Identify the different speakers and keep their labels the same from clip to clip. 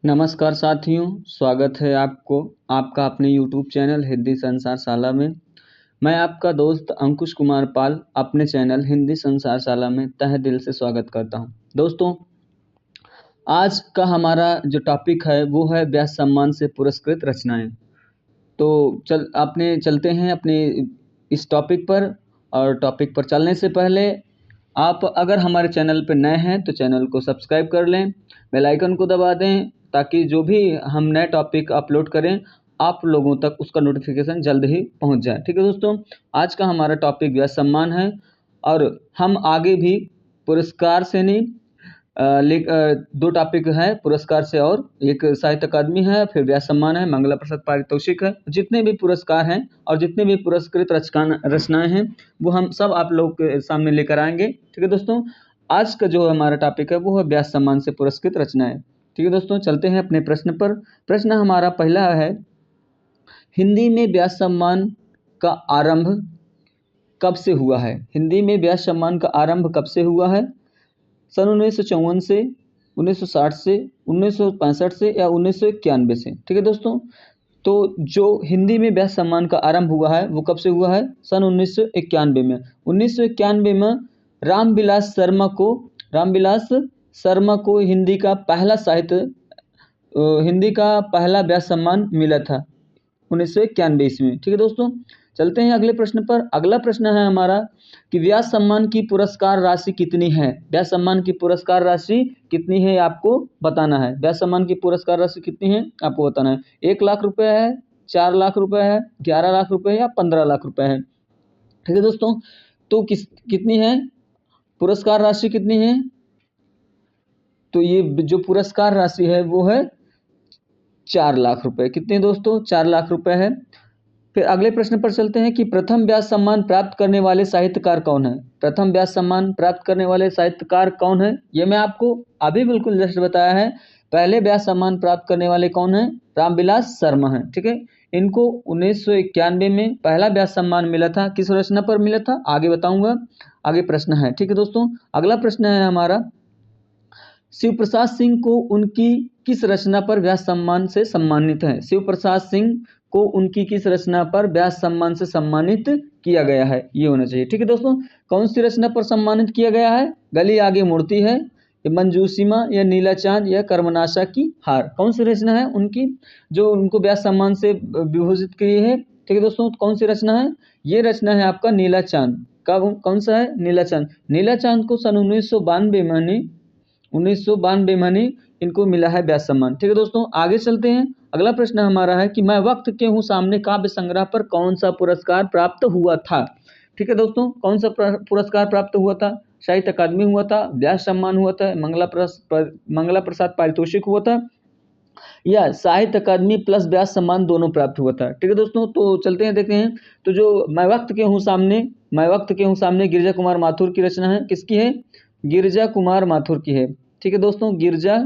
Speaker 1: नमस्कार साथियों, स्वागत है आपको आपका अपने यूट्यूब चैनल हिंदी संसार शाला में। मैं आपका दोस्त अंकुश कुमार पाल अपने चैनल हिंदी संसार शाला में तहे दिल से स्वागत करता हूं। दोस्तों, आज का हमारा जो टॉपिक है वो है व्यास सम्मान से पुरस्कृत रचनाएं। तो चलते हैं अपने इस टॉपिक पर। और टॉपिक पर चलने से पहले आप अगर हमारे चैनल पर नए हैं तो चैनल को सब्सक्राइब कर लें, बेल आइकन को दबा दें ताकि जो भी हम नए टॉपिक अपलोड करें आप लोगों तक उसका नोटिफिकेशन जल्द ही पहुंच जाए। ठीक है दोस्तों, आज का हमारा टॉपिक व्यास सम्मान है और हम आगे भी पुरस्कार से नहीं दो टॉपिक है, पुरस्कार से और एक साहित्य अकादमी है, फिर व्यास सम्मान है, मंगला प्रसाद पारितोषिक है। जितने भी पुरस्कार हैं और जितने भी पुरस्कृत रचनाएं हैं वो हम सब आप लोग के सामने लेकर आएंगे। ठीक है दोस्तों, आज का जो हमारा टॉपिक है वो है व्यास सम्मान से पुरस्कृत रचनाएं। ठीक है दोस्तों, चलते हैं अपने प्रश्न पर। प्रश्न हमारा पहला है, हिंदी में व्यास सम्मान का आरंभ कब से हुआ है? हिंदी में व्यास सम्मान का आरंभ कब से हुआ है? सन 1954 से, 1960 से, 1965 से या 1991 से? ठीक है दोस्तों, तो जो हिंदी में व्यास सम्मान का आरंभ हुआ है वो कब से हुआ है? सन 1991 में। 1991 में रामविलास शर्मा को हिंदी का पहला व्यास सम्मान मिला था 1991 ईस्वी में। ठीक है दोस्तों, चलते हैं अगले प्रश्न पर। अगला प्रश्न है हमारा कि व्यास सम्मान की पुरस्कार राशि कितनी है? व्यास सम्मान की पुरस्कार राशि कितनी है आपको बताना है। व्यास सम्मान की पुरस्कार राशि कितनी है आपको बताना है। 1 लाख रुपए है, 4 लाख रुपए है, 11 लाख रुपए या 15 लाख रुपए है? ठीक है दोस्तों, तो कितनी है पुरस्कार राशि कितनी है? तो ये जो पुरस्कार राशि है वो है 4 लाख रुपए। कितने दोस्तों? 4 लाख रुपए है। फिर अगले प्रश्न पर चलते हैं कि प्रथम व्यास सम्मान प्राप्त करने वाले साहित्यकार कौन है? प्रथम व्यास सम्मान प्राप्त करने वाले साहित्यकार कौन है? ये मैं आपको अभी बिल्कुल जस्ट बताया है। पहले व्यास सम्मान प्राप्त करने वाले कौन है? रामविलास शर्मा है। ठीक है, इनको 1991 में पहला व्यास सम्मान मिला था। किस रचना पर मिला था आगे बताऊंगा। आगे प्रश्न है। ठीक है दोस्तों, अगला प्रश्न है हमारा, शिव प्रसाद सिंह को उनकी किस रचना पर व्यास सम्मान से सम्मानित है? शिव प्रसाद सिंह को उनकी किस रचना पर व्यास सम्मान से सम्मानित किया गया है? ये होना चाहिए। ठीक है दोस्तों, कौन सी रचना पर सम्मानित किया गया है? गली आगे मुड़ती है, ये मंजूसीमा या नीला चांद या कर्मनाशा की हार? कौन सी रचना है उनकी जो उनको व्यास सम्मान से विभूषित की है? ठीक है दोस्तों, कौन सी रचना है? ये रचना है आपका नीला चांद। कौन सा है? नीला चांद। नीला चांद को सन 1992 में इनको मिला है व्यास सम्मान। ठीक है दोस्तों, आगे चलते हैं। अगला प्रश्न हमारा है कि मैं वक्त के हूँ सामने काव्य संग्रह पर कौन सा पुरस्कार प्राप्त हुआ था? ठीक है दोस्तों, कौन सा पुरस्कार प्राप्त हुआ था? साहित्य अकादमी हुआ था, व्यास सम्मान हुआ था, मंगला प्रसाद पारितोषिक हुआ था या साहित्य अकादमी प्लस व्यास सम्मान दोनों प्राप्त हुआ था? ठीक है दोस्तों, तो चलते हैं देखते हैं। तो जो मैं वक्त के हूँ सामने गिरिजा कुमार माथुर की रचना है। किसकी है? गिरिजा कुमार माथुर की है। ठीक है दोस्तों, गिरिजा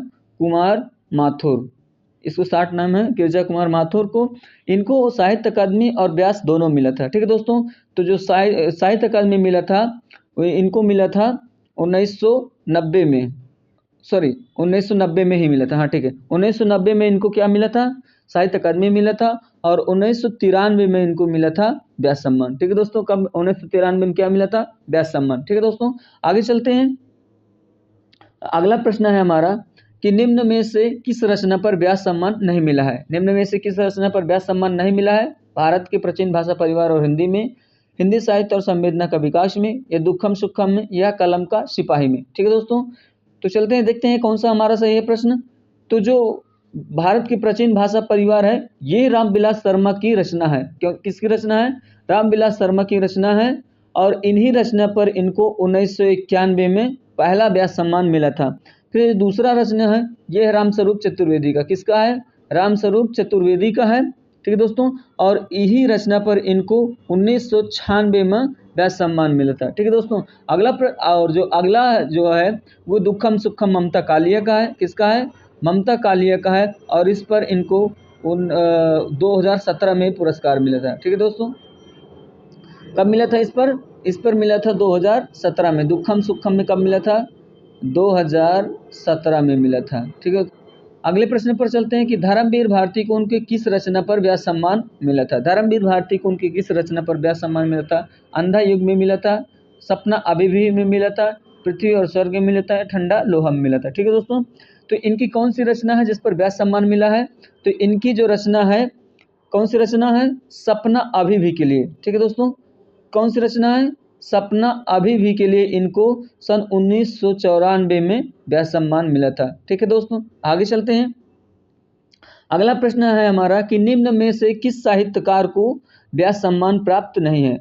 Speaker 1: कुमार माथुर, इसको शार्ट नाम है गिरिजा कुमार माथुर को। इनको साहित्य अकादमी और व्यास दोनों मिला था। ठीक है दोस्तों, तो जो साहित्य अकादमी मिला था वो इनको मिला था 1990 में, 1990 में ही मिला था। हाँ ठीक है, 1990 में इनको क्या मिला था? साहित्य अकादमी मिला था और 1993 में इनको मिला था व्यास सम्मान। ठीक है दोस्तों, कब? 1993 में क्या मिला था? व्यास सम्मान। ठीक है दोस्तों, आगे चलते हैं। अगला प्रश्न है हमारा कि निम्न में से किस रचना पर व्यास सम्मान नहीं मिला है? निम्न में से किस रचना पर व्यास सम्मान नहीं मिला है? भारत के प्राचीन भाषा परिवार और हिंदी में, हिंदी साहित्य और संवेदना का विकास में, या दुखम सुखम में, या कलम का सिपाही में? ठीक है दोस्तों, तो चलते हैं देखते हैं कौन सा हमारा सही है प्रश्न। तो जो भारत की प्राचीन भाषा परिवार है ये रामविलास शर्मा की रचना है। क्यों? किसकी रचना है? रामविलास शर्मा की रचना है और इन्हीं रचना पर इनको 1991 में पहला व्यास सम्मान मिला था। फिर दूसरा रचना है ये है रामस्वरूप चतुर्वेदी का। किसका है? रामस्वरूप चतुर्वेदी का है। ठीक है दोस्तों, और यही रचना पर इनको 1996 में व्यास सम्मान मिला था। ठीक है दोस्तों, अगला जो है वो दुखम सुखम ममता कालिया का है। किसका है? ममता कालिया का है और इस पर इनको 2017 में पुरस्कार मिला था। ठीक है दोस्तों, कब मिला था इस पर मिला था 2017 में। दुखम सुखम में कब मिला था? 2017 में मिला था। ठीक है, अगले प्रश्न पर चलते हैं कि धर्मवीर भारती को उनके किस रचना पर व्यास सम्मान मिला था। धर्मवीर भारती को उनकी किस रचना पर व्यास सम्मान मिला था। अंधा युग में मिला था, सपना अभिभी में मिला था, पृथ्वी और स्वर्ग में मिला था, ठंडा लोहा में मिला था। ठीक है दोस्तों, तो इनकी कौन सी रचना है जिस पर व्यास सम्मान मिला है। तो इनकी जो रचना है, कौन सी रचना है, सपना अभिभी के लिए। ठीक है दोस्तों, कौन सी रचना है, सपना अभिभी के लिए इनको सन 1994 में व्यास सम्मान मिला था। ठीक है दोस्तों, आगे चलते हैं। अगला प्रश्न है हमारा कि निम्न में से किस साहित्यकार को व्यास सम्मान प्राप्त नहीं है।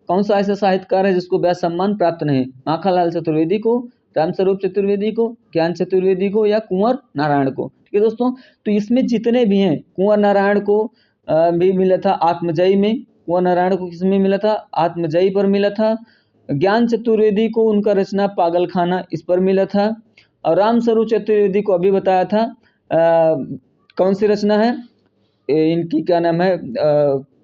Speaker 1: कौन सा ऐसा साहित्यकार है जिसको व्यास सम्मान प्राप्त नहीं है। माखनलाल चतुर्वेदी को, रामस्वरूप चतुर्वेदी को, ज्ञान चतुर्वेदी को, या कुंवर नारायण को। ठीक है दोस्तों, तो इसमें जितने भी हैं, कुंवर नारायण को भी मिला था आत्मजयी में। कुंवर नारायण को किसमें मिला था, आत्मजयी पर मिला था। ज्ञान चतुर्वेदी को उनका रचना पागलखाना इस पर मिला था। और रामस्वरूप चतुर्वेदी को अभी बताया था कौन सी रचना है इनकी, क्या नाम है,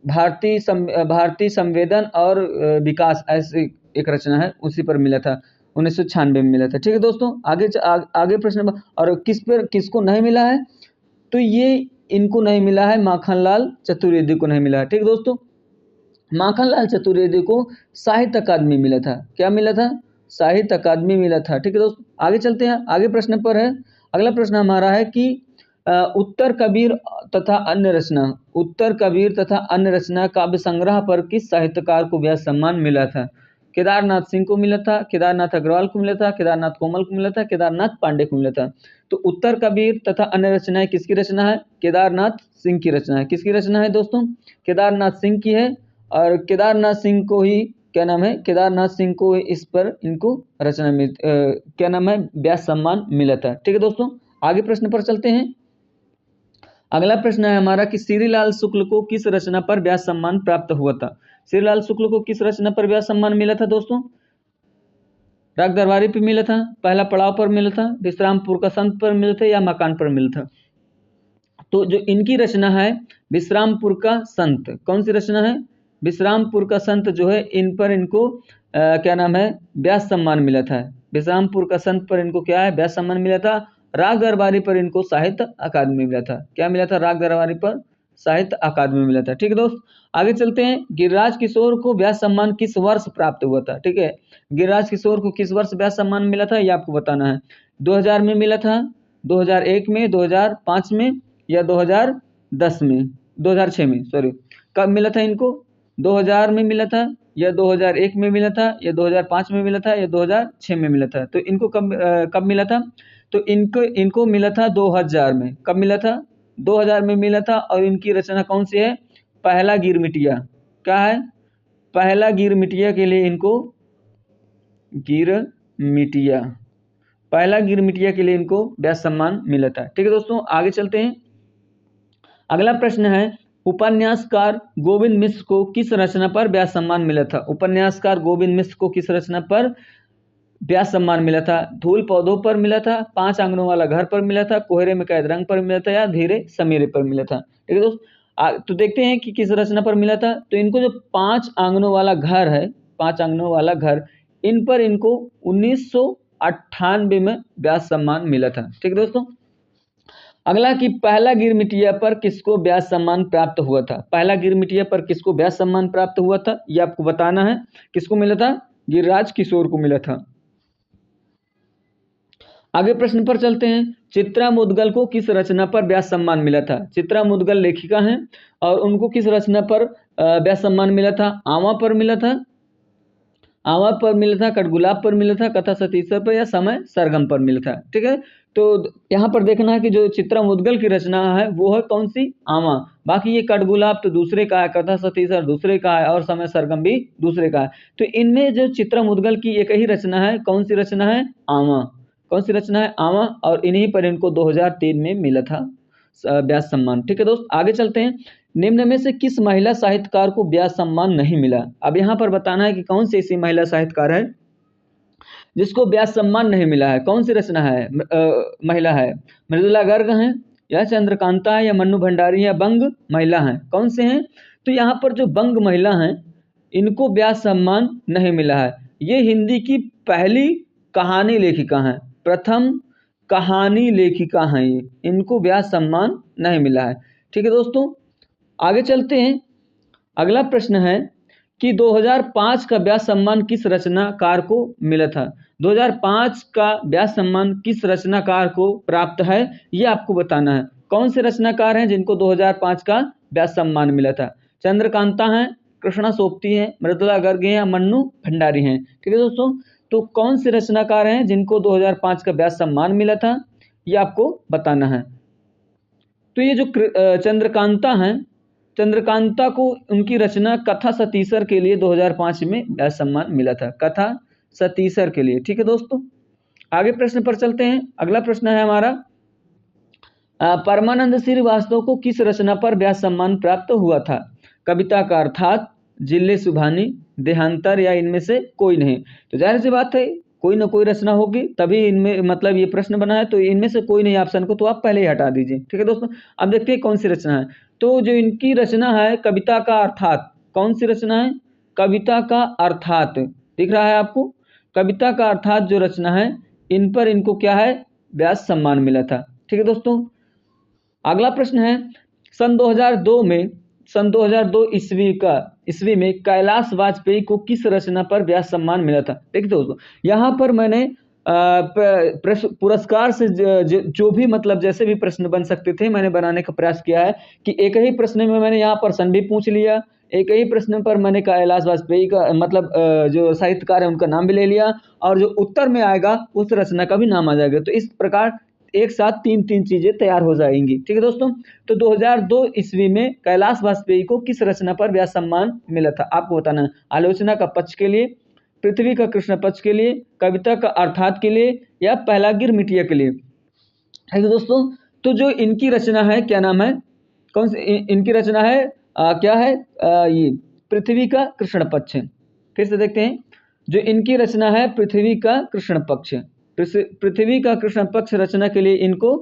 Speaker 1: भारतीय संवेदन और विकास, ऐसी एक रचना है, उसी पर मिला था, 1996 में मिला था। ठीक है दोस्तों, आगे प्रश्न, और किसको नहीं मिला है, तो ये इनको नहीं मिला है, माखनलाल चतुर्वेदी को नहीं मिला है। ठीक है दोस्तों, माखनलाल चतुर्वेदी को साहित्य अकादमी मिला था। क्या मिला था, साहित्य अकादमी मिला था। ठीक है दोस्तों, आगे चलते हैं, आगे प्रश्न पर है। अगला प्रश्न हमारा है कि उत्तर कबीर तथा अन्य रचना, उत्तर कबीर तथा अन्य रचना काव्य संग्रह पर किस साहित्यकार को व्यास सम्मान मिला था। केदारनाथ सिंह को मिला था, केदारनाथ अग्रवाल को मिला था, केदारनाथ कोमल को मिला था, केदारनाथ पांडे को मिला था। तो उत्तर कबीर तथा अन्य रचनाएं किसकी रचना है, केदारनाथ सिंह की रचना है। किसकी रचना है दोस्तों, केदारनाथ सिंह की है। और केदारनाथ सिंह को ही, क्या नाम है, केदारनाथ सिंह को इस पर इनको रचना में क्या नाम है, व्यास सम्मान मिला था। ठीक है दोस्तों, आगे प्रश्न पर चलते हैं। अगला प्रश्न है हमारा कि श्रीलाल शुक्ल को किस रचना पर व्यास सम्मान प्राप्त हुआ था। श्रीलाल शुक्ल को किस रचना पर व्यास सम्मान मिला था दोस्तों, राग दरबारी पर मिला था, पहला पड़ाव पर मिला था, विश्रामपुर का संत पर मिला था, या मकान पर मिला था। तो जो इनकी रचना है विश्रामपुर का संत, कौन सी रचना है, विश्रामपुर का संत जो है, इन पर इनको क्या नाम है, व्यास सम्मान मिला था। विश्रामपुर का संत पर इनको क्या है, व्यास सम्मान मिला था। राग दरबारी पर इनको साहित्य अकादमी मिला था। क्या मिला था, राग दरबारी पर साहित्य अकादमी मिला था। ठीक है दोस्त, आगे चलते हैं। गिरिराज किशोर को व्यास सम्मान किस वर्ष प्राप्त हुआ था। ठीक है, गिरिराज किशोर को किस वर्ष व्यास सम्मान मिला था, ये आपको बताना है। 2000 में मिला था, 2001 में, 2005 में, या 2010 में, 2006 में, सॉरी, कब मिला था इनको, 2000 में मिला था, या 2001 में मिला था, या 2005 में मिला था, या 2006 में मिला था। तो इनको कब मिला था, तो इनको मिला था 2000 में। कब मिला था, 2000 में मिला था। और इनकी रचना कौन सी है, पहला गिरमिटिया। क्या है, पहला गिरमिटिया के लिए इनको, गिरमिटिया, पहला गिरमिटिया के लिए इनको व्यास सम्मान मिला था। ठीक है दोस्तों, आगे चलते हैं। अगला प्रश्न है, उपन्यासकार गोविंद मिश्र को किस रचना पर व्यास सम्मान मिला था। उपन्यासकार गोविंद मिश्र को किस रचना पर व्यास सम्मान मिला था। धूल पौधों पर मिला था, 5 आंगनों वाला घर पर मिला था, कोहरे में कैद रंग पर मिला था, या धीरे समीरे पर मिला था। ठीक है दोस्त, तो देखते हैं कि किस रचना पर मिला था। तो इनको जो 5 आंगनों वाला घर है, 5 आंगनों वाला घर, इन पर इनको 1998 में व्यास सम्मान मिला था। ठीक है दोस्तों, अगला कि पहला गिरमिटिया पर किसको व्यास सम्मान प्राप्त हुआ था। पहला गिरमिटिया पर किसको व्यास सम्मान प्राप्त हुआ था, ये आपको बताना है। किसको मिला था, गिरिराज किशोर को मिला था। आगे प्रश्न पर चलते हैं। चित्रा मुद्गल को किस रचना पर व्यास सम्मान मिला था। चित्रा मुद्गल लेखिका हैं, और उनको किस रचना पर व्यास सम्मान मिला था। आवा पर मिला था, आवा पर मिला था, कटगुलाब पर मिला था, कथा सतीसर पर, या समय सरगम पर मिला था। ठीक है, तो यहाँ पर देखना है कि जो चित्रा मुद्गल की रचना है वो है कौन सी, आवा। बाकी ये कटगुलाब तो दूसरे का है, कथा सतीसर दूसरे का है, और समय सरगम भी दूसरे का है। तो इनमें जो चित्रा मुद्गल की एक ही रचना है, कौन सी रचना है, आवा। कौन सी रचना है, आवा। और इन्हीं पर इनको 2003 में मिला था व्यास सम्मान। ठीक है दोस्त, आगे चलते हैं। निम्न में से किस महिला साहित्यकार को व्यास सम्मान नहीं मिला। अब यहाँ पर बताना है कि कौन सी ऐसी महिला साहित्यकार है जिसको व्यास सम्मान नहीं मिला है। कौन सी रचना है, महिला है, मृदुला गर्ग हैं, या चंद्रकांता है, या मन्नू भंडारी, या बंग महिला हैं। कौन से हैं, तो यहाँ पर जो बंग महिला हैं इनको व्यास सम्मान नहीं मिला है। ये हिंदी की पहली कहानी लेखिका हैं, प्रथम कहानी लेखिका हैं ये, इनको व्यास सम्मान नहीं मिला है। ठीक है दोस्तों, आगे चलते हैं। अगला प्रश्न है कि 2005 का व्यास सम्मान किस रचनाकार को मिला था। 2005 का व्यास सम्मान किस रचनाकार को प्राप्त है, ये आपको बताना है। कौन से रचनाकार हैं जिनको 2005 का व्यास सम्मान मिला था? चंद्रकांता हैं, कृष्णा सोपती हैं, मृदुला गर्ग हैं या मन्नू भंडारी हैं। ठीक है दोस्तों, तो कौन से रचनाकार हैं जिनको 2005 का व्यास सम्मान मिला था, ये आपको बताना है। तो ये जो चंद्रकांता हैं, चंद्रकांता को उनकी रचना कथा सतीसर के लिए 2005 में व्यास सम्मान मिला था, कथा सतीसर के लिए। ठीक है दोस्तों, आगे प्रश्न पर चलते हैं। अगला प्रश्न है हमारा, परमानंद श्रीवास्तव को किस रचना पर व्यास सम्मान प्राप्त हुआ था? कविता का अर्थात, जिले सुभानी, देहांतर या इनमें से कोई नहीं। तो जाहिर सी बात है कोई ना कोई रचना होगी, तभी इनमें मतलब ये प्रश्न बना है, तो इनमें से कोई नहीं ऑप्शन को तो आप पहले ही हटा दीजिए। ठीक है दोस्तों, अब देखते हैं कौन सी रचना है। तो जो इनकी रचना है कविता का अर्थात, कौन सी रचना है? कविता का अर्थात, दिख रहा है आपको? कविता का अर्थात जो रचना है, इन पर इनको क्या है? व्यास सम्मान मिला था। ठीक है दोस्तों, अगला प्रश्न है, सन 2002 ईस्वी में कैलाश वाजपेयी को किस रचना पर व्यास सम्मान मिला था? देखिए दोस्तों, यहाँ पर मैंने पुरस्कार से जो भी मतलब जैसे भी प्रश्न बन सकते थे मैंने बनाने का प्रयास किया है कि एक ही प्रश्न में मैंने यहाँ पर सन भी पूछ लिया, एक ही प्रश्न पर मैंने कैलाश वाजपेयी का मतलब जो साहित्यकार है उनका नाम भी ले लिया, और जो उत्तर में आएगा उस रचना का भी नाम आ जाएगा। तो इस प्रकार एक साथ तीन चीजें तैयार हो जाएंगी। ठीक है दोस्तों, तो 2002 ईस्वी में कैलाश वाजपेयी को किस रचना पर व्यास सम्मान मिला था? आपको बताना है। आलोचना का पक्ष के लिए, पृथ्वी का कृष्ण पक्ष के लिए, कविता का अर्थात के लिए या पहला गिर मिटिया के लिए। ठीक है दोस्तों, तो जो इनकी रचना है क्या नाम है? कौन सी इनकी रचना है? क्या है? ये पृथ्वी का कृष्ण पक्ष। फिर से देखते हैं, जो इनकी रचना है पृथ्वी का कृष्ण पक्ष। पृथ्वी का कृष्ण पक्ष रचना के लिए इनको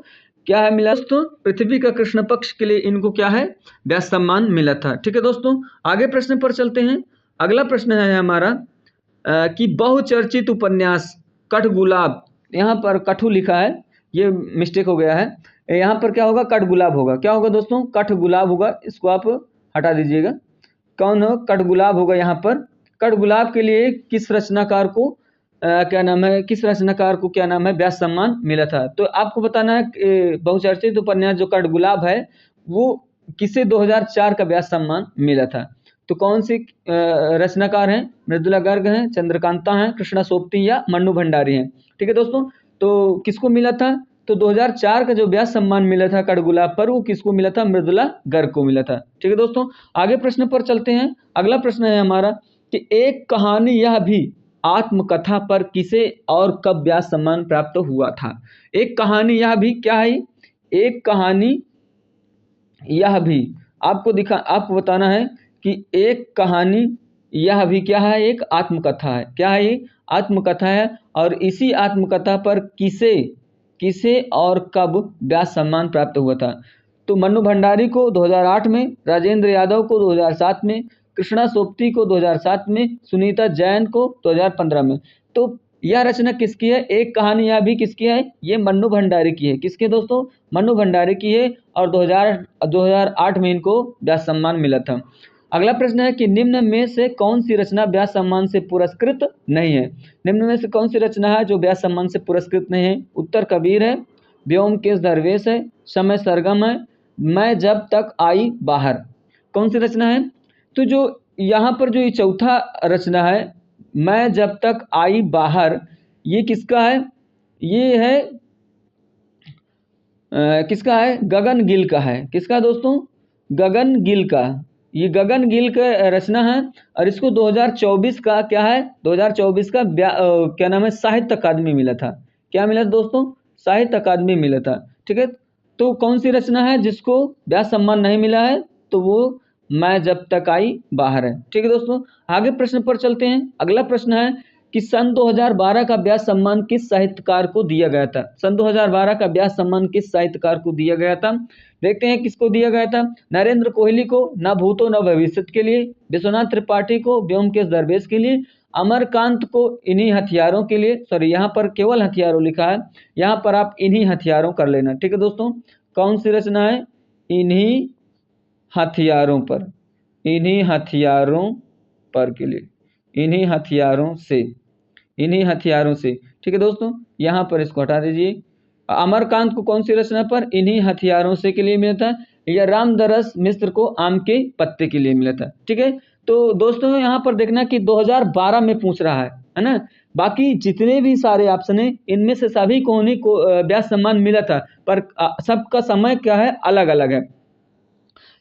Speaker 1: क्या है मिला दोस्तों? पृथ्वी का कृष्ण पक्ष के लिए इनको क्या है? व्यास सम्मान मिला था। ठीक है दोस्तों, आगे प्रश्न पर चलते हैं। अगला प्रश्न है हमारा कि बहुचर्चित उपन्यास कठगुलाब, यहाँ पर कठू लिखा है, ये मिस्टेक हो गया है, यहाँ पर क्या होगा? कठगुलाब होगा। क्या होगा दोस्तों? कठगुलाब होगा, इसको आप हटा दीजिएगा। कौन हो? कठगुलाब होगा। यहाँ पर कठगुलाब के लिए किस रचनाकार को क्या नाम है? किस रचनाकार को क्या नाम है? व्यास सम्मान मिला था। तो आपको बताना है बहुचर्चित उपन्यास जो कठगुलाब है वो किसे 2004 का व्यास सम्मान मिला था। तो कौन सी रचनाकार हैं? मृदुला गर्ग हैं, चंद्रकांता हैं, कृष्णा सोपती या मन्नू भंडारी हैं। ठीक है दोस्तों, तो किसको मिला था? तो 2004 का जो व्यास सम्मान मिला था कठगुलाब पर, वो किसको मिला था? मृदुला गर्ग को मिला था। ठीक है दोस्तों, आगे प्रश्न पर चलते हैं। अगला प्रश्न है हमारा कि एक कहानी यह भी आत्मकथा पर किसे और कब व्यास सम्मान प्राप्त हुआ था? एक कहानी यह भी क्या है? एक कहानी यह भी आपको बताना है कि एक कहानी यह भी क्या है? एक आत्मकथा है। क्या है ये? आत्मकथा है। और इसी आत्मकथा पर किसे और कब व्यास सम्मान प्राप्त हुआ था? तो मन्नू भंडारी को 2008 में, राजेंद्र यादव को 2007 में, कृष्णा सोपती को 2007 में, सुनीता जैन को 2015 में। तो यह रचना किसकी है? एक कहानी यह भी किसकी है? ये मन्नू भंडारी की है। किसके दोस्तों? मन्नू भंडारी की है, और 2008 में इनको व्यास सम्मान मिला था। अगला प्रश्न है कि निम्न में से कौन सी रचना व्यास सम्मान से पुरस्कृत नहीं है? निम्न में से कौन सी रचना है जो व्यास सम्मान से पुरस्कृत नहीं है? उत्तर कबीर है, व्योमकेश दरवेश है, समय सरगम है, मैं जब तक आई बाहर। कौन सी रचना है? तो जो यहाँ पर जो ये चौथा रचना है, मैं जब तक आई बाहर, ये किसका है? ये है किसका है? गगन गिल का है। किसका दोस्तों? गगन गिल का। ये गगन गिल का रचना है, और इसको 2024 का क्या है? 2024 का क्या नाम है? साहित्य अकादमी मिला था। क्या मिला दोस्तों? साहित्य अकादमी मिला था। ठीक है, तो कौन सी रचना है जिसको व्यास सम्मान नहीं मिला है? तो वो मैं जब तक आई बाहर है। ठीक है दोस्तों, आगे प्रश्न पर चलते हैं। अगला प्रश्न है कि सन 2012 का व्यास सम्मान किस साहित्यकार को दिया गया था? सन 2012 का व्यास सम्मान किस साहित्यकार को दिया गया था? देखते हैं किसको दिया गया था। नरेंद्र कोहली को, न भूतो न भविष्य के लिए, विश्वनाथ त्रिपाठी को, व्योमकेश दरवेश के लिए, अमरकांत को इन्हीं हथियारों के लिए, सॉरी यहाँ पर केवल हथियारों लिखा है, यहाँ पर आप इन्हीं हथियारों कर लेना। ठीक है दोस्तों, कौन सी रचना है? इन्हीं हथियारों पर, इन्हीं हथियारों पर के लिए, इन्हीं हथियारों से, इन्हीं हथियारों से। ठीक है दोस्तों, यहाँ पर इसको हटा दीजिए। अमरकांत को कौन सी रचना पर? इन्हीं हथियारों से के लिए मिला था। या रामदरस मिश्र को आम के पत्ते के लिए मिला था। ठीक है, तो दोस्तों यहाँ पर देखना कि 2012 में पूछ रहा है ना। बाकी जितने भी सारे ऑप्शन है इनमें से सभी को उन्हीं को व्यास सम्मान मिला था, पर सबका समय क्या है? अलग अलग है।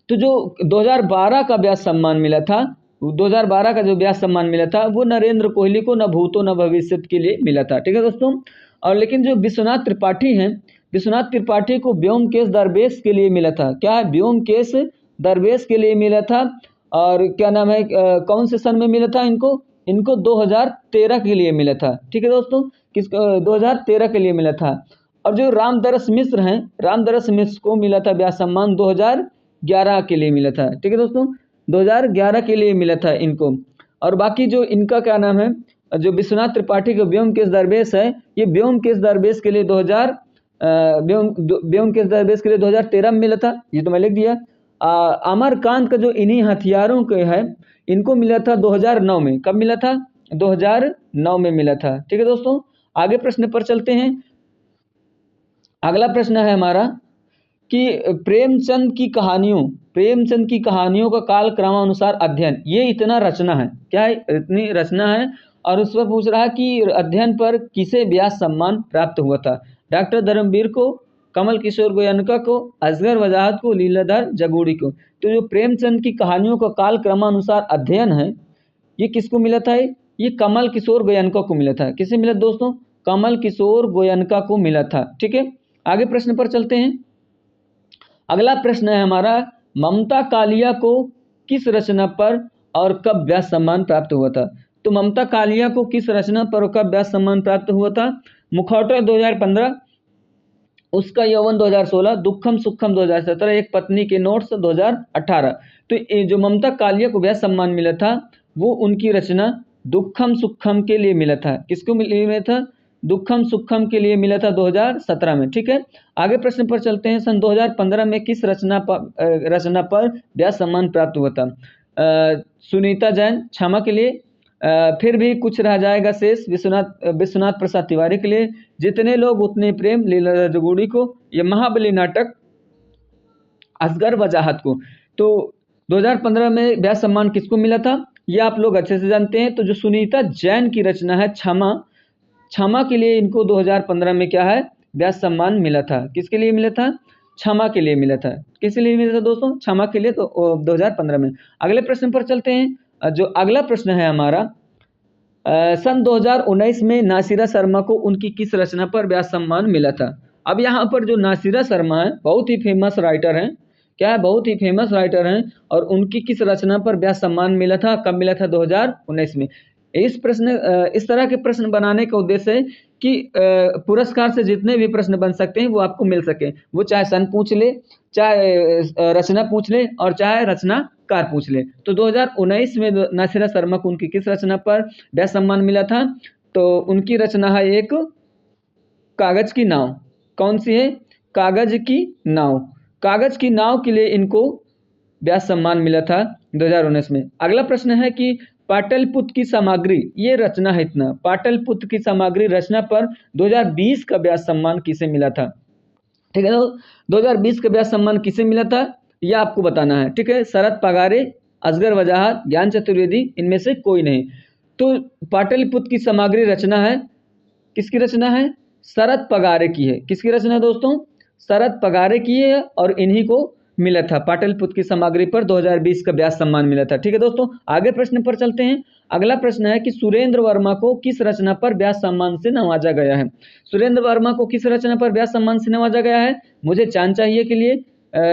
Speaker 1: तो जो 2012 का व्यास सम्मान मिला था, 2012 का जो व्यास सम्मान मिला था वो नरेंद्र कोहली को न भूतो न भविष्य के लिए मिला था। ठीक है दोस्तों, और लेकिन जो विश्वनाथ त्रिपाठी हैं, विश्वनाथ त्रिपाठी को व्योमकेश दरवेश के लिए मिला था। क्या है? व्योमकेश दरवेश के लिए मिला था। और क्या नाम है, कौन से सन में मिला था इनको? इनको 2013 के लिए मिला था। ठीक है दोस्तों, 2013 के लिए मिला था। और जो रामदरस मिश्र हैं, रामदरस मिश्र को मिला था व्यास सम्मान 2011 के लिए मिला था। ठीक है दोस्तों, 2011 के लिए मिला था इनको। और बाकी जो इनका क्या नाम है, जो विश्वनाथ त्रिपाठी का व्योमकेश दरवेश है, ये व्योमकेश दरवेश के लिए 2013 में मिला था। ये तो मैं लिख दिया। अमरकांत का जो इन्हीं हथियारों के है, इनको मिला था 2009 में। कब मिला था? 2009 में मिला था। ठीक है दोस्तों, आगे प्रश्न पर चलते हैं। अगला प्रश्न है हमारा कि प्रेमचंद की कहानियों, प्रेमचंद की कहानियों का काल क्रमानुसार अध्ययन, ये इतना रचना है। क्या है? इतनी रचना है। और उस पर पूछ रहा है कि अध्ययन पर किसे व्यास सम्मान प्राप्त हुआ था? डॉक्टर धर्मवीर को, कमल किशोर गोयनका को, असगर वजाहत को, लीलाधर जगूड़ी को। तो जो प्रेमचंद की कहानियों का काल क्रमानुसार अध्ययन है, ये किसको मिला था? ये कमल किशोर गोयनका को मिला था। किसे मिला दोस्तों? कमल किशोर गोयनका को मिला था। ठीक है, आगे प्रश्न पर चलते हैं। अगला प्रश्न है हमारा, ममता कालिया को किस रचना पर और कब व्यास सम्मान प्राप्त हुआ था? तो ममता कालिया को किस रचना पर और कब व्यास सम्मान प्राप्त हुआ था? मुखौटा 2015, उसका यौवन 2016, दुखम सुखम 2017, एक पत्नी के नोट्स 2018। तो ये जो ममता कालिया को व्यास सम्मान मिला था, वो उनकी रचना दुखम सुखम के लिए मिला था। किसको मिला था? दुखम सुखम के लिए मिला था 2017 में। ठीक है, आगे प्रश्न पर चलते हैं। सन 2015 में किस रचना पर व्यास सम्मान प्राप्त हुआ था? सुनीता जैन, क्षमा के लिए। फिर भी कुछ रह जाएगा शेष, विश्वनाथ प्रसाद तिवारी के लिए। जितने लोग उतने प्रेम, लीलाधर जगूड़ी को। ये महाबली नाटक, असगर वजाहत को। तो 2015 में व्यास सम्मान किसको मिला था? ये आप लोग अच्छे से जानते हैं। तो जो सुनीता जैन की रचना है क्षमा, क्षमा के लिए इनको 2015 में क्या है? व्यास सम्मान मिला था। किसके लिए मिला था? क्षमा के लिए मिला था। किस लिए मिला था दोस्तों? क्षमा के लिए। तो 2015 में। अगले प्रश्न पर चलते हैं। जो अगला प्रश्न है हमारा, सन 2019 में नासिरा शर्मा को उनकी किस रचना पर व्यास सम्मान मिला था? अब यहाँ पर जो नासिरा शर्मा है, बहुत ही फेमस राइटर हैं। क्या है? बहुत ही फेमस राइटर हैं। और उनकी किस रचना पर व्यास सम्मान मिला था? कब मिला था? 2019 में। इस तरह के प्रश्न बनाने का उद्देश्य है कि पुरस्कार से जितने भी प्रश्न बन सकते हैं वो आपको मिल सके। वो चाहे सन पूछ ले, चाहे रचना पूछ ले, और चाहे रचनाकार पूछ ले। तो 2019 में नासिरा शर्मा को उनकी किस रचना पर व्यास सम्मान मिला था? तो उनकी रचना है एक कागज की नाव। कौन सी है? कागज की नाव। कागज की नाव के लिए इनको व्यास सम्मान मिला था 2019 में। अगला प्रश्न है कि पाटलिपुत्र की सामग्री, ये रचना है इतना, पाटलिपुत्र की सामग्री रचना पर 2020 का व्यास सम्मान किसे मिला था? ठीक है, तो 2020 का व्यास सम्मान किसे मिला था यह आपको बताना है। ठीक है, शरद पगारे, असगर वजाहत, ज्ञान चतुर्वेदी, इनमें से कोई नहीं। तो पाटलिपुत्र की सामग्री रचना है, किसकी रचना है? शरद पगारे की है। किसकी रचना है दोस्तों? शरद पगारे की है। और इन्हीं को मिला था, पाटलिपुत्र की सामग्री पर 2020 का व्यास सम्मान मिला था। ठीक है दोस्तों, आगे प्रश्न पर चलते हैं। अगला प्रश्न है कि सुरेंद्र वर्मा को किस रचना पर व्यास सम्मान से नवाजा गया है? सुरेंद्र वर्मा को किस रचना पर व्यास सम्मान से नवाजा गया है? मुझे चांद चाहिए के लिए,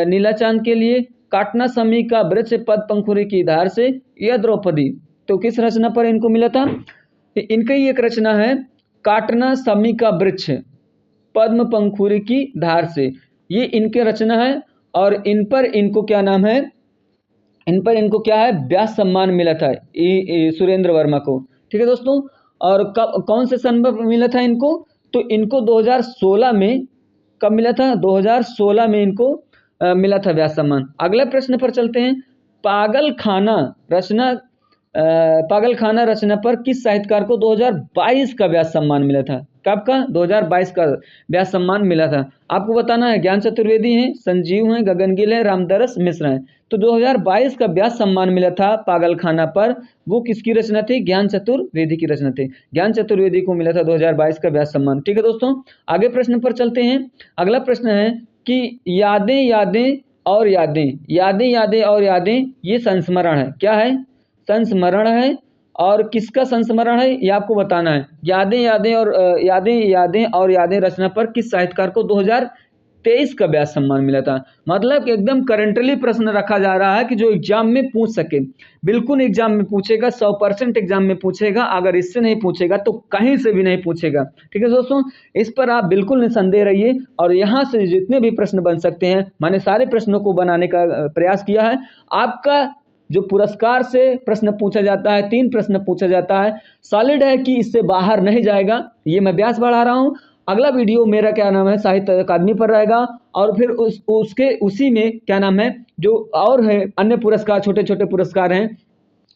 Speaker 1: नीला चांद के लिए, काटना समी का वृक्ष पद पंखुरी की धार से, या द्रौपदी। तो किस रचना पर इनको मिला था? इनकी ही एक रचना है, काटना समी का वृक्ष पद्म पंखुरी की धार से। ये इनके रचना है। और इन पर इनको क्या नाम है? इन पर इनको क्या है? व्यास सम्मान मिला था सुरेंद्र वर्मा को। ठीक है दोस्तों। और कब कौन से सन में मिला था इनको, तो इनको 2016 में कब मिला था, 2016 में इनको मिला था व्यास सम्मान। अगला प्रश्न पर चलते हैं। पागल खाना रचना पागल खाना रचना पर किस साहित्यकार को 2022 का व्यास सम्मान मिला था। कब का, 2022 का व्यास सम्मान मिला था। आपको बताना है ज्ञान चतुर्वेदी हैं, संजीव हैं, गगन गिल हैं, रामदरस मिश्र हैं। तो 2022 का व्यास सम्मान मिला था पागल खाना पर, वो किसकी रचना थी, ज्ञान चतुर्वेदी की रचना थी। ज्ञान चतुर्वेदी को मिला था 2022 का व्यास सम्मान। ठीक है दोस्तों, आगे प्रश्न पर चलते हैं। अगला प्रश्न है कि यादें यादें और यादें, यादें यादें और यादें, ये संस्मरण है। क्या है, संस्मरण है। और किसका संस्मरण है ये आपको बताना है। यादें यादें और यादें यादें और यादें रचना पर किस साहित्यकार को 2023 का व्यास सम्मान मिला था। मतलब कि एकदम करंटली प्रश्न रखा जा रहा है कि जो एग्जाम में पूछ सके, बिल्कुल एग्जाम में पूछेगा, 100% एग्जाम में पूछेगा। अगर इससे नहीं पूछेगा तो कहीं से भी नहीं पूछेगा। ठीक है दोस्तों, इस पर आप बिल्कुल निसंदेह रहिए। और यहाँ से जितने भी प्रश्न बन सकते हैं, मैंने सारे प्रश्नों को बनाने का प्रयास किया है। आपका जो पुरस्कार से प्रश्न पूछा जाता है, 3 प्रश्न पूछा जाता है, सॉलिड है कि इससे बाहर नहीं जाएगा। ये मैं व्यास बढ़ा रहा हूँ। अगला वीडियो मेरा क्या नाम है, साहित्य अकादमी पर रहेगा। और फिर उसी में क्या नाम है, जो और है अन्य पुरस्कार, छोटे छोटे पुरस्कार हैं,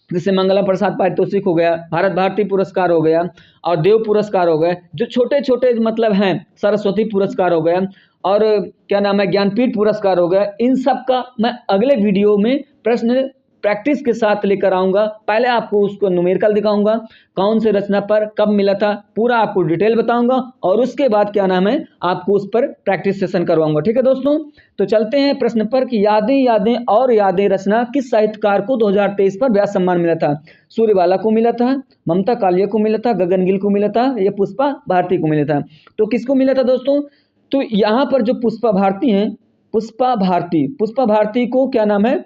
Speaker 1: जैसे मंगला प्रसाद पारितोषिक हो गया, भारत भारती पुरस्कार हो गया, और देव पुरस्कार हो गए, जो छोटे छोटे मतलब हैं, सरस्वती पुरस्कार हो गया, और क्या नाम है, ज्ञानपीठ पुरस्कार हो गया। इन सब का मैं अगले वीडियो में प्रश्न प्रैक्टिस के साथ लेकर आऊंगा। पहले आपको उसको न्यूमेरिकल दिखाऊंगा, कौन से रचना पर कब मिला था, पूरा आपको डिटेल बताऊंगा। और उसके बाद क्या नाम है, आपको उस पर प्रैक्टिस सेशन करवाऊंगा। ठीक है दोस्तों, तो चलते हैं प्रश्न पर कि यादें यादें और यादें रचना किस साहित्यकार को 2023 पर व्यास सम्मान मिला था। सूर्यबाला को मिला था, ममता कालिया को मिला था, गगन गिल को मिला था, या पुष्पा भारती को मिला था। तो किसको मिला था दोस्तों, तो यहाँ पर जो पुष्पा भारती हैं, पुष्पा भारती को क्या नाम है,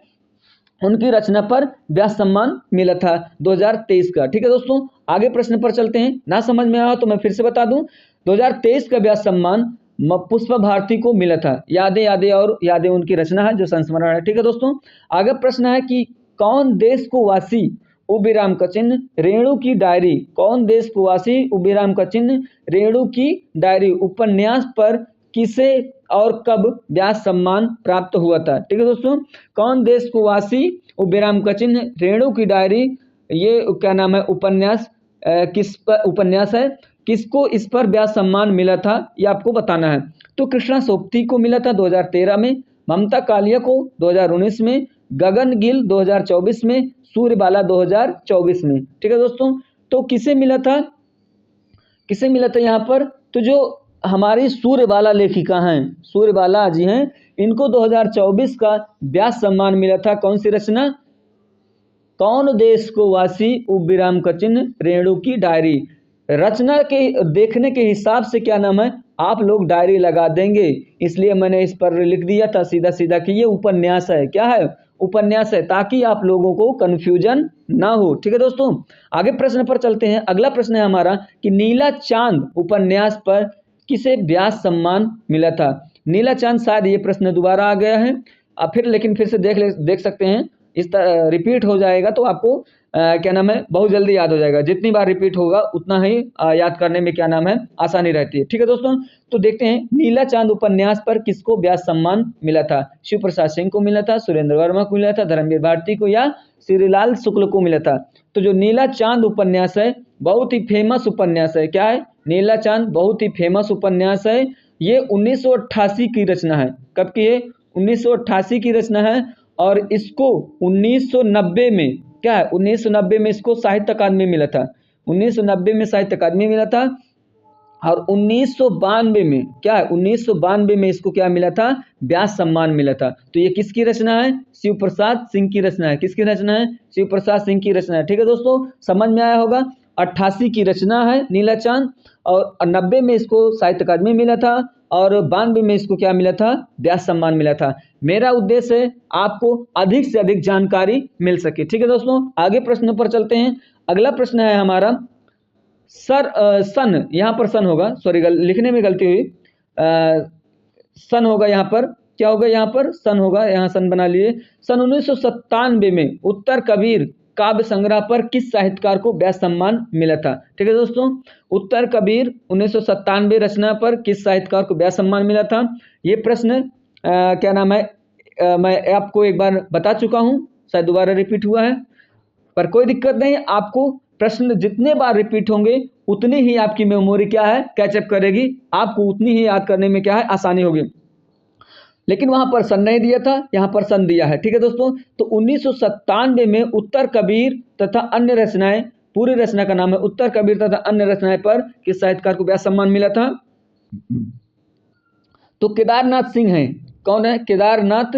Speaker 1: उनकी रचना पर व्यास सम्मान मिला था 2023 का। ठीक है दोस्तों, आगे प्रश्न पर चलते हैं। ना समझ में आया तो मैं फिर से बता दूं, 2023 का व्यास सम्मान पुष्पा भारती को मिला था। यादें यादें और यादें उनकी रचना है, जो संस्मरण है। ठीक है दोस्तों, आगे प्रश्न है कि कौन देश को वासी, उबिराम का चिन्ह, रेणु की डायरी, कौन देश को वासी, उबिराम का चिन्ह, रेणु की डायरी उपन्यास पर किसे और कब व्यास सम्मान प्राप्त हुआ था। ठीक है दोस्तों, कौन देश को वासी, विराम का चिन्ह, रेणु की डायरी, ये क्या नाम है उपन्यास, किस पर उपन्यास है, किसको इस पर व्यास सम्मान मिला था, ये आपको बताना है। तो कृष्णा सोपती को मिला था 2013 में, ममता कालिया को 2019 में, गगन गिल 2024 में, सूर्यबाला 2024 में। ठीक है दोस्तों, तो किसे मिला था, किसे मिला था यहाँ पर, तो जो हमारी सूर्यबाला लेखिका हैं, सूर्यबाला जी हैं, इनको 2024 का व्यास सम्मान मिला था। कौन सी रचना, कौन देश को वासी, उपविराम का चिन्ह, रेणु की डायरी। रचना के देखने के हिसाब से क्या नाम है, आप लोग डायरी लगा देंगे, इसलिए मैंने इस पर लिख दिया था सीधा सीधा कि ये उपन्यास है। क्या है, उपन्यास है, ताकि आप लोगों को कंफ्यूजन ना हो। ठीक है दोस्तों, आगे प्रश्न पर चलते हैं। अगला प्रश्न है हमारा कि नीला चांद उपन्यास पर किसे व्यास सम्मान मिला था। नीला चांद, शायद ये प्रश्न दोबारा आ गया है, फिर लेकिन फिर से देख सकते हैं, इस तरह रिपीट हो जाएगा तो आपको क्या नाम है, बहुत जल्दी याद हो जाएगा। जितनी बार रिपीट होगा उतना ही याद करने में क्या नाम है, आसानी रहती है। ठीक है दोस्तों, तो देखते हैं नीला चांद उपन्यास पर किसको व्यास सम्मान मिला था। शिव प्रसाद सिंह को मिला था, सुरेंद्र वर्मा को मिला था, धर्मवीर भारती को, या श्रीलाल शुक्ल को मिला था। तो जो नीला चांद उपन्यास है, बहुत ही फेमस उपन्यास है। क्या है, नीला चांद बहुत ही फेमस उपन्यास है। ये 1988 की रचना है। कब की है, 1988 की रचना है। और इसको 1990 में, क्या है, 1990 में इसको साहित्य अकादमी मिला था। 1990 में साहित्य अकादमी मिला था। और 1992 में, क्या है, 1992 में इसको क्या मिला था, व्यास सम्मान मिला था। तो ये किसकी रचना है, शिव प्रसाद सिंह की रचना है। किसकी रचना है, शिव प्रसाद सिंह की रचना है। ठीक है दोस्तों, समझ में आया होगा। 88 की रचना है नीला चांद, और 90 में इसको साहित्य अकादमी मिला था, और 92 में इसको क्या मिला था, व्यास सम्मान मिला था। मेरा उद्देश्य है आपको अधिक से अधिक जानकारी मिल सके। ठीक है दोस्तों, आगे प्रश्न पर चलते हैं। अगला प्रश्न है हमारा सन, यहाँ पर सन होगा, सॉरी लिखने में गलती हुई, सन होगा यहाँ पर, क्या होगा यहाँ पर सन होगा, यहाँ सन बना लिए। सन 1997 में उत्तर कबीर काव्य संग्रह पर किस साहित्यकार को व्यास सम्मान मिला था? ठीक है दोस्तों, उत्तर कबीर 1997 रचना पर किस साहित्यकार को व्यास सम्मान मिला था? ये प्रश्न क्या नाम है, मैं आपको एक बार बता चुका हूँ, शायद दोबारा रिपीट हुआ है, पर कोई दिक्कत नहीं। आपको प्रश्न जितने बार रिपीट होंगे उतनी ही आपकी मेमोरी क्या है, कैचअप करेगी, आपको उतनी ही याद करने में क्या है, आसानी होगी। लेकिन वहां पर सन नहीं दिया था, यहाँ पर सन दिया है। ठीक है दोस्तों, तो 1997 में उत्तर कबीर तथा अन्य रचनाएं, पूरी रचना का नाम है उत्तर कबीर तथा अन्य रचनाएं पर किस साहित्यकार को व्यास सम्मान मिला था? तो केदारनाथ सिंह हैं। कौन है? केदारनाथ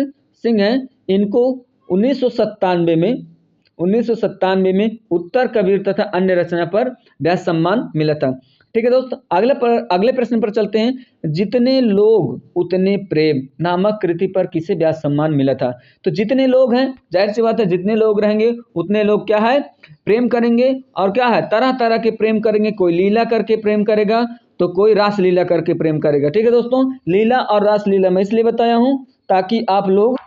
Speaker 1: सिंह हैं। इनको 1997 में उत्तर कबीर तथा अन्य रचना पर व्यास सम्मान मिला था। ठीक है दोस्त, अगले प्रश्न पर चलते हैं। जितने लोग उतने प्रेम नामक कृति पर किसे व्यास सम्मान मिला था? तो जितने लोग हैं, जाहिर सी बात है, जितने लोग रहेंगे उतने लोग क्या है, प्रेम करेंगे, और क्या है, तरह तरह के प्रेम करेंगे। कोई लीला करके प्रेम करेगा तो कोई रास लीला करके प्रेम करेगा। ठीक है दोस्तों, लीला और रास लीला मैं इसलिए बताया हूं ताकि आप लोग,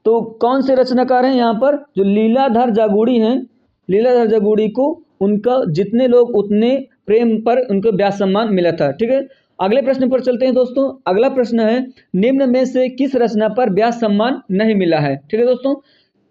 Speaker 1: तो कौन से रचनाकार हैं यहाँ पर? जो लीलाधर जागुड़ी हैं, लीलाधर जागुड़ी को उनका जितने लोग उतने प्रेम पर उनको व्यास सम्मान मिला था। ठीक है, अगले प्रश्न पर चलते हैं दोस्तों। अगला प्रश्न है, निम्न में से किस रचना पर व्यास सम्मान नहीं मिला है? ठीक है दोस्तों,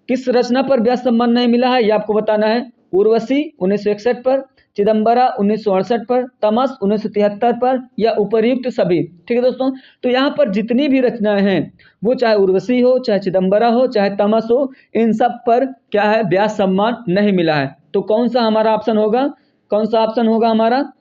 Speaker 1: किस रचना पर व्यास सम्मान नहीं मिला है, ये आपको बताना है। उर्वशी 1961 पर, चिदम्बरा 1968 पर, तमस 1973 पर, या उपर्युक्त सभी। ठीक है दोस्तों, तो यहाँ पर जितनी भी रचनाएं हैं, वो चाहे उर्वशी हो, चाहे चिदम्बरा हो, चाहे तमस हो, इन सब पर क्या है, व्यास सम्मान नहीं मिला है। तो कौन सा हमारा ऑप्शन होगा? कौन सा ऑप्शन होगा हमारा?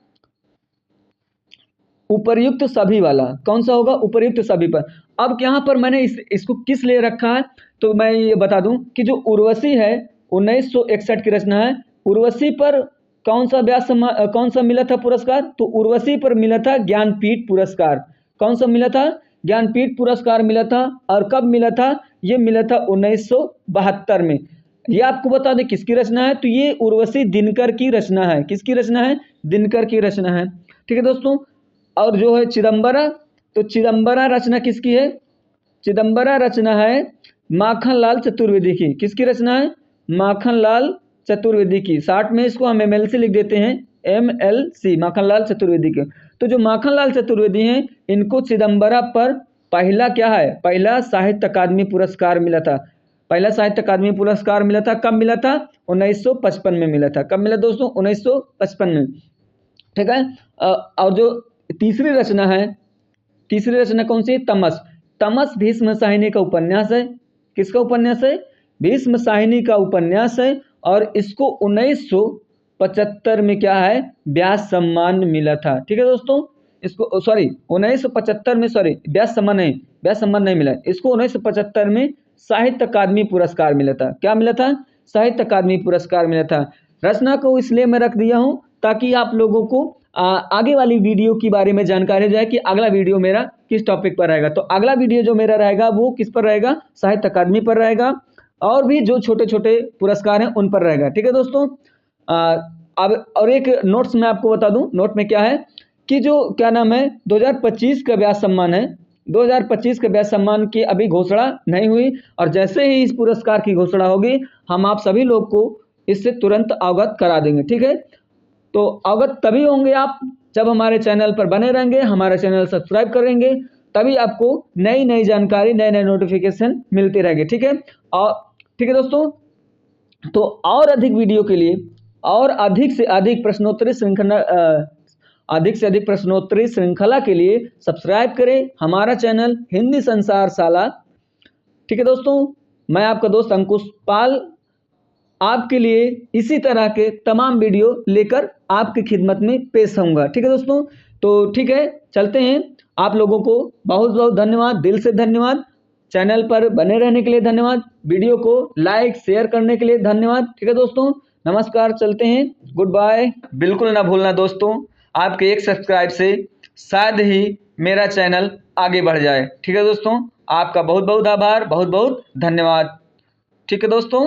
Speaker 1: उपर्युक्त सभी वाला। कौन सा होगा? उपर्युक्त सभी पर। अब यहाँ पर मैंने इसको किस लिए रखा है, तो मैं ये बता दूं कि जो उर्वशी है 1961 की रचना है, उर्वशी पर कौन सा कौन सा मिला था पुरस्कार? तो उर्वशी पर मिला था ज्ञानपीठ पुरस्कार। कौन सा मिला था? ज्ञानपीठ पुरस्कार मिला था। और कब मिला था? ये मिला था 1972 में। ये आपको बता दें किसकी रचना है, तो ये उर्वशी दिनकर की रचना है। किसकी रचना है? दिनकर की रचना है। ठीक है दोस्तों, और जो है चिदम्बरा, तो चिदम्बरा रचना किसकी है? चिदम्बरा रचना है माखनलाल चतुर्वेदी की। किसकी रचना है? माखनलाल चतुर्वेदी की। शार्ट में इसको हम MLC लिख देते हैं, MLC, माखनलाल चतुर्वेदी के। तो जो माखनलाल चतुर्वेदी हैं, इनको चिदम्बरा पर पहला क्या है, पहला साहित्य अकादमी पुरस्कार मिला था। पहला साहित्य अकादमी पुरस्कार मिला था। कब मिला था? 1955 में मिला था। कब मिला दोस्तों? 1955 में। ठीक है, और जो तीसरी रचना है, तीसरी रचना कौन सी है? तमस। तमस भीष्म साहिनी का उपन्यास है। किसका उपन्यास है? भीष्म साहिनी का उपन्यास है। और इसको 1975 में क्या है, व्यास सम्मान मिला था। ठीक है दोस्तों, इसको 1975 में, व्यास सम्मान नहीं मिला। इसको 1975 में साहित्य अकादमी पुरस्कार मिला था। क्या मिला था? साहित्य अकादमी पुरस्कार मिला था। रचना को इसलिए मैं रख दिया हूं ताकि आप लोगों को आगे वाली वीडियो के बारे में जानकारी हो जाए कि अगला वीडियो मेरा किस टॉपिक पर रहेगा। तो अगला वीडियो जो मेरा रहेगा वो किस पर रहेगा? साहित्य अकादमी पर रहेगा, और भी जो छोटे छोटे पुरस्कार हैं उन पर रहेगा। ठीक है दोस्तों, अब और एक नोट्स मैं आपको बता दूं, नोट में क्या है कि जो क्या नाम है 2025 का व्यास सम्मान है, 2025 के व्यास सम्मान की अभी घोषणा नहीं हुई, और जैसे ही इस पुरस्कार की घोषणा होगी हम आप सभी लोग को इससे तुरंत अवगत करा देंगे। ठीक है, तो अवगत तभी होंगे आप जब हमारे चैनल पर बने रहेंगे, हमारा चैनल सब्सक्राइब करेंगे, तभी आपको नई नई जानकारी, नए नए नोटिफिकेशन मिलती रहेगी। ठीक है, और ठीक है दोस्तों, तो और अधिक वीडियो के लिए और अधिक से अधिक प्रश्नोत्तरी श्रृंखला के लिए सब्सक्राइब करें हमारा चैनल हिंदी संसार शाला। ठीक है दोस्तों, मैं आपका दोस्त अंकुश पाल आपके लिए इसी तरह के तमाम वीडियो लेकर आपकी खिदमत में पेश होऊंगा। ठीक है दोस्तों, तो ठीक है, चलते हैं। आप लोगों को बहुत बहुत धन्यवाद, दिल से धन्यवाद। चैनल पर बने रहने के लिए धन्यवाद, वीडियो को लाइक शेयर करने के लिए धन्यवाद। ठीक है दोस्तों, नमस्कार, चलते हैं, गुड बाय। बिल्कुल ना भूलना दोस्तों, आपके एक सब्सक्राइब से शायद ही मेरा चैनल आगे बढ़ जाए। ठीक है दोस्तों, आपका बहुत बहुत आभार, बहुत बहुत धन्यवाद। ठीक है दोस्तों।